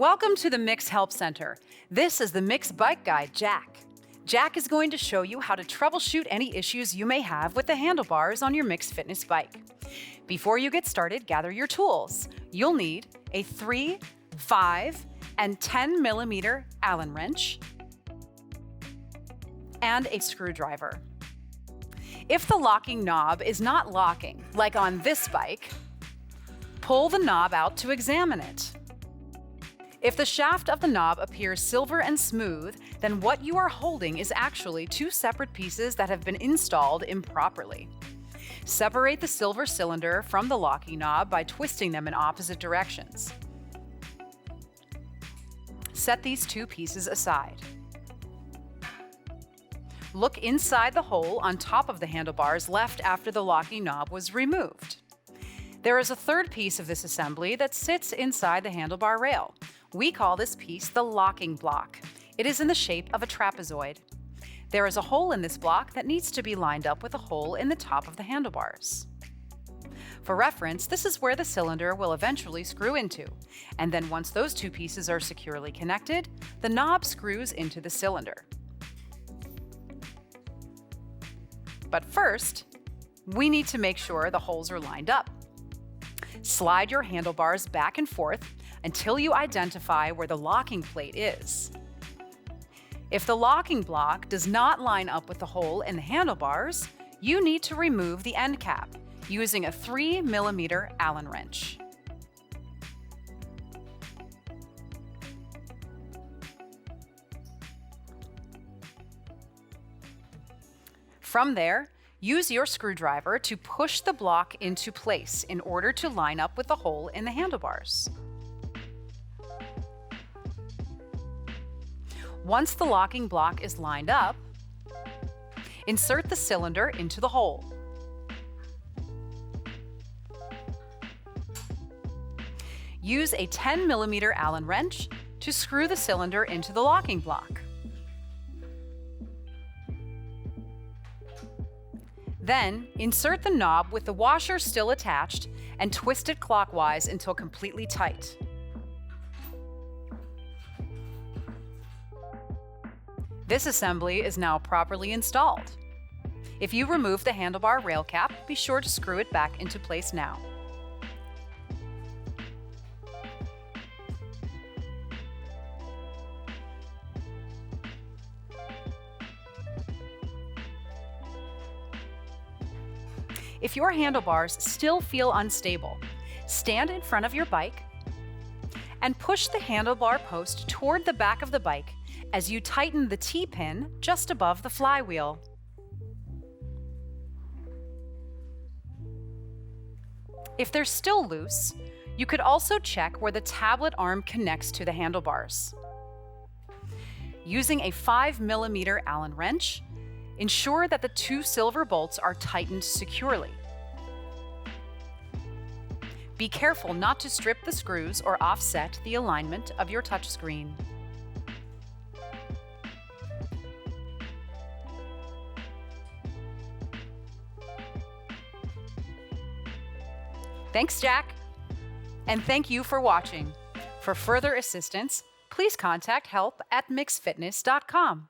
Welcome to the MYX Help Center. This is the MYX Bike Guide, Jack. Jack is going to show you how to troubleshoot any issues you may have with the handlebars on your MYX Fitness bike. Before you get started, gather your tools. You'll need a 3, 5, and 10 millimeter Allen wrench and a screwdriver. If the locking knob is not locking, like on this bike, pull the knob out to examine it. If the shaft of the knob appears silver and smooth, then what you are holding is actually two separate pieces that have been installed improperly. Separate the silver cylinder from the locking knob by twisting them in opposite directions. Set these two pieces aside. Look inside the hole on top of the handlebars left after the locking knob was removed. There is a third piece of this assembly that sits inside the handlebar rail. We call this piece the locking block. It is in the shape of a trapezoid. There is a hole in this block that needs to be lined up with a hole in the top of the handlebars. For reference, this is where the cylinder will eventually screw into, and then once those two pieces are securely connected, the knob screws into the cylinder. But first, we need to make sure the holes are lined up. Slide your handlebars back and forth until you identify where the locking plate is. If the locking block does not line up with the hole in the handlebars, you need to remove the end cap using a 3 millimeter Allen wrench. From there, use your screwdriver to push the block into place in order to line up with the hole in the handlebars. Once the locking block is lined up, insert the cylinder into the hole. Use a 10 millimeter Allen wrench to screw the cylinder into the locking block. Then, insert the knob with the washer still attached and twist it clockwise until completely tight. This assembly is now properly installed. If you remove the handlebar rail cap, be sure to screw it back into place now. If your handlebars still feel unstable, stand in front of your bike and push the handlebar post toward the back of the bike as you tighten the T-pin just above the flywheel. If they're still loose, you could also check where the tablet arm connects to the handlebars. Using a 5 millimeter Allen wrench, ensure that the two silver bolts are tightened securely. Be careful not to strip the screws or offset the alignment of your touchscreen. Thanks, Jack. And thank you for watching. For further assistance, please contact help@myxfitness.com.